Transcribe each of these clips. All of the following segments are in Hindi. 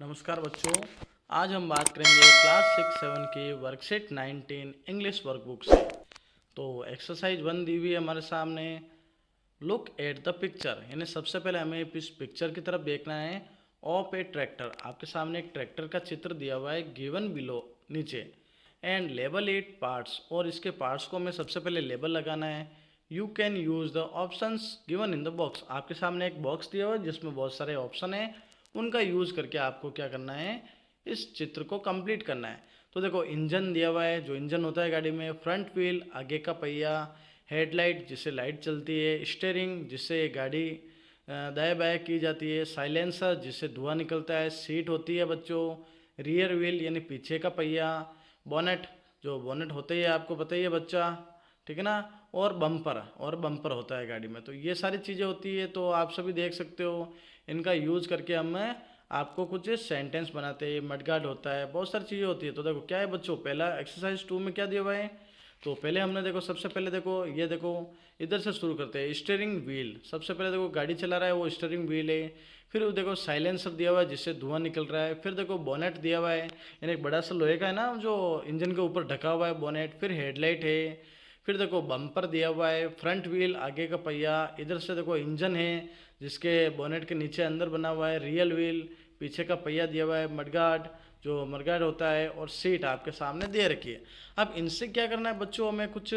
नमस्कार बच्चों। आज हम बात करेंगे क्लास 6-7 की वर्कशीट 19 इंग्लिश वर्कबुक से। तो एक्सरसाइज 1 दी हुई है हमारे सामने। लुक एट द पिक्चर, यानी सबसे पहले हमें इस पिक्चर की तरफ देखना है। ऑफ ए ट्रैक्टर, आपके सामने एक ट्रैक्टर का चित्र दिया हुआ है गिवन बिलो नीचे। एंड लेबल इट पार्ट्स, और इसके पार्ट्स को हमें सबसे पहले लेबल लगाना है। You can use the options given in the box, आपके सामने एक बॉक्स दिया हुआ है जिसमें बहुत सारे ऑप्शन है, उनका यूज़ करके आपको क्या करना है, इस चित्र को कंप्लीट करना है। तो देखो इंजन दिया हुआ है, जो इंजन होता है गाड़ी में, फ्रंट व्हील आगे का पहिया, हेडलाइट जिससे लाइट चलती है, स्टीयरिंग जिससे गाड़ी दाएं बाएं की जाती है, साइलेंसर जिससे धुआं निकलता है, सीट होती है बच्चों, रियर व्हील यानी पीछे का पहिया, बोनेट जो बोनेट होता ही है आपको पता ही है बच्चा, ठीक है ना, और बम्पर होता है गाड़ी में। तो ये सारी चीज़ें होती है, तो आप सभी देख सकते हो। इनका यूज़ करके हम आपको कुछ सेंटेंस बनाते हैं, मडगार्ड होता है, बहुत सारी चीज़ें होती है। तो देखो क्या है बच्चों, पहला एक्सरसाइज 2 में क्या दिया हुआ है। तो पहले हमने देखो, सबसे पहले देखो, ये देखो इधर से शुरू करते हैं। स्टीयरिंग व्हील, सबसे पहले देखो गाड़ी चला रहा है वो स्टीयरिंग व्हील है। फिर वो देखो साइलेंसर दिया हुआ है जिससे धुआं निकल रहा है। फिर देखो बोनेट दिया हुआ है, यानी एक बड़ा सा लोहे का है ना जो इंजन के ऊपर ढका हुआ है बोनेट। फिर हेडलाइट है। फिर देखो बम्पर दिया हुआ है, फ्रंट व्हील आगे का पहिया, इधर से देखो इंजन है जिसके बोनेट के नीचे अंदर बना हुआ है, रियल व्हील पीछे का पहिया दिया हुआ है, मडगार्ड जो मडगार्ड होता है, और सीट आपके सामने दे रखी है। अब इनसे क्या करना है बच्चों, हमें कुछ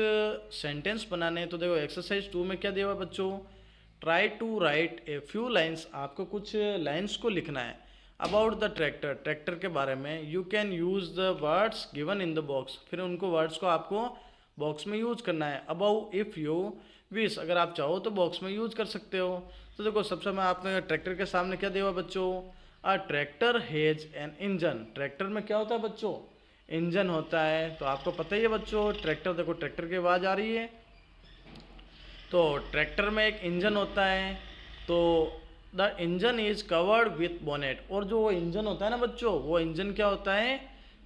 सेंटेंस बनाने हैं। तो देखो एक्सरसाइज 2 में क्या दिया हुआ है बच्चों, try to write a few lines, आपको कुछ लाइन्स को लिखना है अबाउट द ट्रैक्टर, ट्रैक्टर के बारे में। You can use the words given in the box, फिर उनको वर्ड्स को आपको बॉक्स में यूज करना है। अबाउ इफ़ यू विश, अगर आप चाहो तो बॉक्स में यूज कर सकते हो। तो देखो सबसे मैं आपने ट्रैक्टर के सामने क्या दिया हुआ बच्चों, a tractor has an engine, tractor में क्या होता है बच्चों, इंजन होता है। तो आपको पता ही है बच्चों, ट्रैक्टर देखो ट्रैक्टर की आवाज़ आ रही है, तो ट्रैक्टर में एक इंजन होता है। तो the engine is covered with bonnet, और जो वो इंजन होता है ना बच्चों, वो इंजन क्या होता है,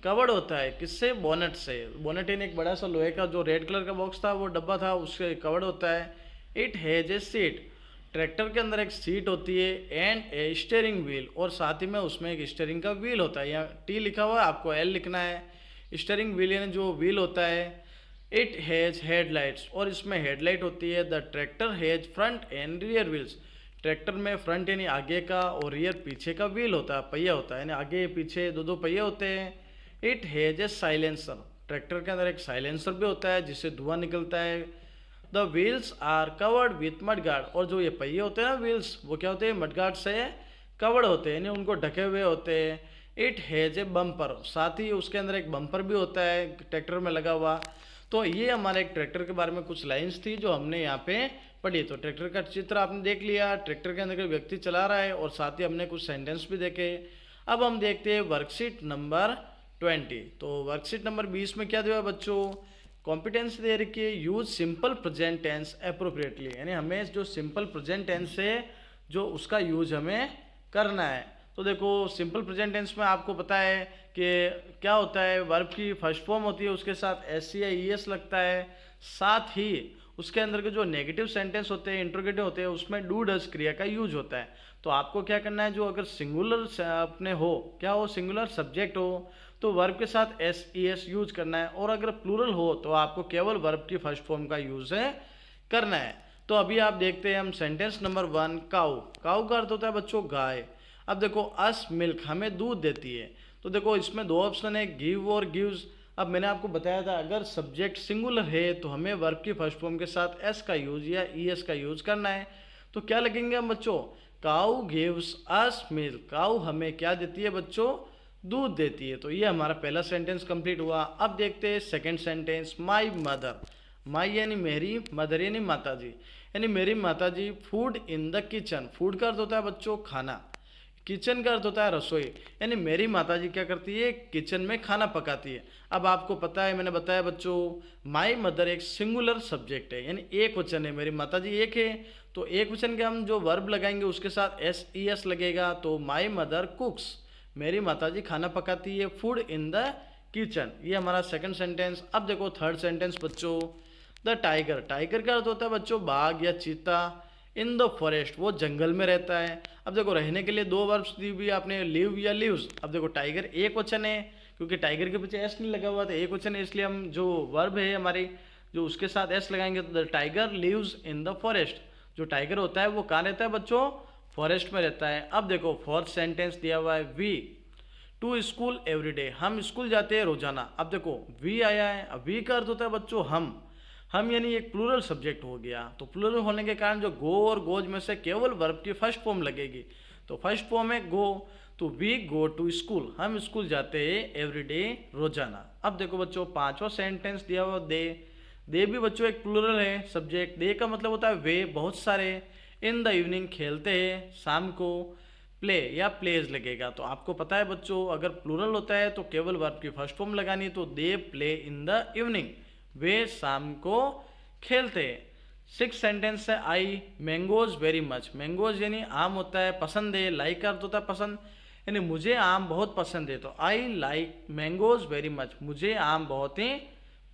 कवर्ड होता है किससे, बोनेट से। बोनेट इन एक बड़ा सा लोहे का जो रेड कलर का बॉक्स था, वो डब्बा था, उससे कवर्ड होता है। It has a seat, tractor के अंदर एक सीट होती है, एंड ए स्टीयरिंग व्हील, और साथ ही में उसमें एक स्टीयरिंग का व्हील होता है। यहाँ टी लिखा हुआ है, आपको एल लिखना है। स्टीयरिंग व्हील यानी जो व्हील होता है। इट हैज़ हेडलाइट्स, और इसमें हेडलाइट होती है। The tractor has front end rear wheels, tractor में फ्रंट यानी आगे का और रियर पीछे का व्हील होता है, पहिया होता है, यानी आगे पीछे दो दो पहिए होते हैं। It has a silencer, tractor के अंदर एक साइलेंसर भी होता है जिससे धुआं निकलता है। The wheels are covered with mudguard, और जो ये पहिए होते हैं ना व्हील्स, वो क्या होते हैं, मडगार्ड से कवर्ड होते हैं, यानी उनको ढके हुए होते हैं। इट हैज़ ए बम्पर, साथ ही उसके अंदर एक बम्पर भी होता है ट्रैक्टर में लगा हुआ। तो ये हमारे एक ट्रैक्टर के बारे में कुछ लाइंस थी जो हमने यहाँ पे पढ़ी। तो ट्रैक्टर का चित्र आपने देख लिया, ट्रैक्टर के अंदर कोई व्यक्ति चला रहा है, और साथ ही हमने कुछ सेंटेंस भी देखे। अब हम देखते हैं वर्कशीट नंबर 20। तो वर्कशीट नंबर 20 में क्या दिया है बच्चों, कॉम्पिटेंस दे रखी है, use simple present tense appropriately, यानी हमें जो सिंपल प्रेजेंट टेंस है जो उसका यूज हमें करना है। तो देखो सिंपल प्रेजेंट टेंस में आपको पता है कि क्या होता है, वर्ब की फर्स्ट फॉर्म होती है, उसके साथ एस सी या ई एस लगता है। साथ ही उसके अंदर के जो नेगेटिव सेंटेंस होते हैं, इंट्रोगेटिव होते हैं, उसमें डू डज क्रिया का यूज होता है। तो आपको क्या करना है, जो अगर सिंगुलर अपने हो, क्या हो, सिंगुलर सब्जेक्ट हो, तो वर्ब के साथ एस ई एस यूज करना है, और अगर प्लूरल हो तो आपको केवल वर्ब की फर्स्ट फॉर्म का यूज है करना है। तो अभी आप देखते हैं हम सेंटेंस नंबर 1, काऊ, काऊ का अर्थ होता है बच्चों गाय। अब देखो अस मिल्क, हमें दूध देती है। तो देखो इसमें दो ऑप्शन है, गिव और गिव्स। अब मैंने आपको बताया था अगर सब्जेक्ट सिंगुलर है तो हमें वर्ब की फर्स्ट फॉर्म के साथ एस का यूज या ई एस का यूज करना है। तो क्या लगेंगे हम बच्चों, काऊ गिव्स अस मिल्क, काऊ हमें क्या देती है बच्चों, दूध देती है। तो ये हमारा पहला सेंटेंस कंप्लीट हुआ। अब देखते हैं second sentence, my mother, my यानी मेरी, मदर यानी माता जी, यानी मेरी माता जी, food in the kitchen, food का अर्थ होता है बच्चों खाना, किचन का अर्थ होता है रसोई, यानी मेरी माताजी क्या करती है, किचन में खाना पकाती है। अब आपको पता है, मैंने बताया बच्चों, माई मदर एक सिंगुलर सब्जेक्ट है, यानी एक वचन है, मेरी माताजी एक है। तो एक वचन के हम जो वर्ब लगाएंगे उसके साथ एस ई एस लगेगा। तो माई मदर कुक्स, मेरी माताजी खाना पकाती है, फूड इन द किचन। ये हमारा सेकंड सेंटेंस। अब देखो थर्ड सेंटेंस बच्चों, द टाइगर, टाइगर का अर्थ होता है बच्चों बाघ या चीता, इन द फॉरेस्ट, वो जंगल में रहता है। अब देखो रहने के लिए दो वर्ब्स दी हुई है आपने, लिव या लिव्स। अब देखो टाइगर एक वचन है, क्योंकि टाइगर के पीछे एस नहीं लगा हुआ था, एक वचन है, इसलिए हम जो वर्ब है हमारी जो उसके साथ एस लगाएंगे तो the tiger lives in the forest. जो टाइगर होता है वो कहाँ रहता है बच्चों, फॉरेस्ट में रहता है। अब देखो फोर्थ सेंटेंस दिया हुआ है, we to school every day, हम स्कूल जाते हैं रोजाना। अब देखो वी आया है, अब वी का अर्थ होता है बच्चों हम यानी एक प्लूरल सब्जेक्ट हो गया, तो प्लूरल होने के कारण जो गो और गोज में से केवल वर्ब की फर्स्ट फॉर्म लगेगी, तो फर्स्ट फॉर्म है गो, तो वी गो टू स्कूल, हम स्कूल जाते हैं एवरी डे रोजाना। अब देखो बच्चों पांचवा सेंटेंस दिया हुआ दे भी बच्चों एक प्लूरल है सब्जेक्ट, दे का मतलब होता है वे बहुत सारे, इन द इवनिंग खेलते हैं शाम को, प्ले या प्लेज लगेगा। तो आपको पता है बच्चों अगर प्लूरल होता है तो केवल वर्ब की फर्स्ट फॉर्म लगानी, तो they play in the evening, वे शाम को खेलते हैं। सिक्स सेंटेंस है, I mangoes very much, mangoes यानी आम होता है, पसंद है, लाइक का अर्थ होता है पसंद, यानी मुझे आम बहुत पसंद है, तो I like mangoes very much, मुझे आम बहुत ही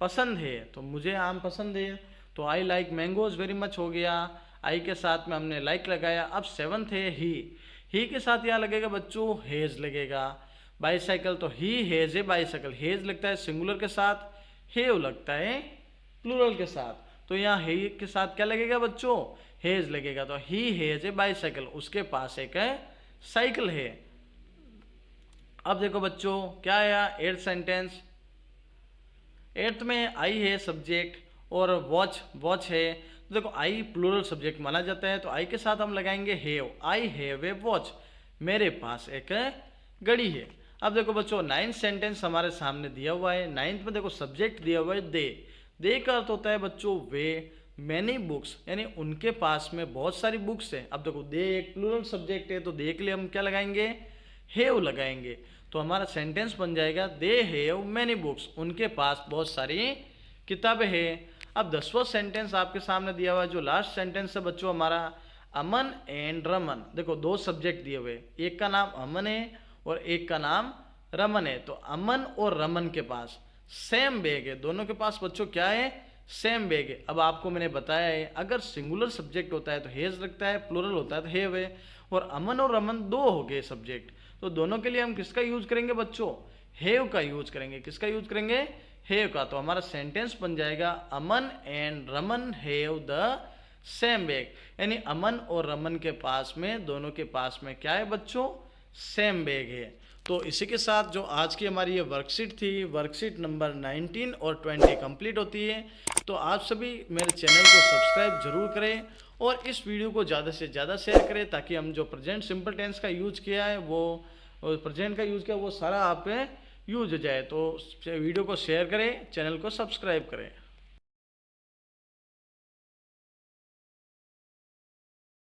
पसंद है, तो मुझे आम पसंद है, तो I like mangoes very much हो गया, आई के साथ में हमने लाइक लगाया। अब सेवंथ है ही के साथ यहाँ लगेगा बच्चों हेज लगेगा। बाईसाइकिल तो ही हेज है बाईसाइकिल, हेज लगता है सिंगुलर के साथ, हेव लगता है प्लूरल के साथ, तो यहाँ हे के साथ क्या लगेगा बच्चों, हेज लगेगा, तो ही हेज है बाईसाइकिल, उसके पास एक है साइकिल है। अब देखो बच्चों क्या आया एट्थ सेंटेंस, एट्थ में आई है सब्जेक्ट और वॉच है, तो देखो आई प्लूरल सब्जेक्ट माना जाता है, तो आई के साथ हम लगाएंगे have, I have a watch, मेरे पास एक घड़ी है। अब देखो बच्चों नाइन्थ सेंटेंस हमारे सामने दिया हुआ है, नाइन्थ में देखो सब्जेक्ट दिया हुआ है दे का अर्थ होता है बच्चों वे, मैनी बुक्स यानी उनके पास में बहुत सारी बुक्स है। अब देखो दे एक प्लूरल सब्जेक्ट है, तो दे के लिए हम क्या लगाएंगे, हैव लगाएंगे, तो हमारा सेंटेंस बन जाएगा दे हैव मैनी बुक्स, उनके पास बहुत सारी किताबें हैं। अब 10वां सेंटेंस आपके सामने दिया हुआ है, जो लास्ट सेंटेंस है बच्चों हमारा, अमन एंड रमन। देखो दो सब्जेक्ट दिए हुए, एक का नाम अमन है और एक का नाम रमन है, तो अमन और रमन के पास सेम बैग है, दोनों के पास बच्चों क्या है, सेम बैग है। अब आपको मैंने बताया है अगर सिंगुलर सब्जेक्ट होता है तो हेज लगता है, प्लूरल होता है तो हैव है, और अमन और रमन दो हो गए सब्जेक्ट, तो दोनों के लिए हम किसका यूज करेंगे बच्चों, हैव का यूज करेंगे। किसका यूज करेंगे, हैव का, तो हमारा सेंटेंस बन जाएगा Aman and Raman have the same bag, यानी अमन और रमन के पास में दोनों के पास में क्या है बच्चों, सेम बैग है। तो इसी के साथ जो आज की हमारी ये वर्कशीट थी, वर्कशीट नंबर 19 और 20 कंप्लीट होती है। तो आप सभी मेरे चैनल को सब्सक्राइब जरूर करें और इस वीडियो को ज़्यादा से ज़्यादा शेयर करें, ताकि हम जो प्रेजेंट सिंपल टेंस का यूज किया है वो प्रेजेंट का यूज किया वो सारा आप पे यूज हो जाए। तो वीडियो को शेयर करें, चैनल को सब्सक्राइब करें।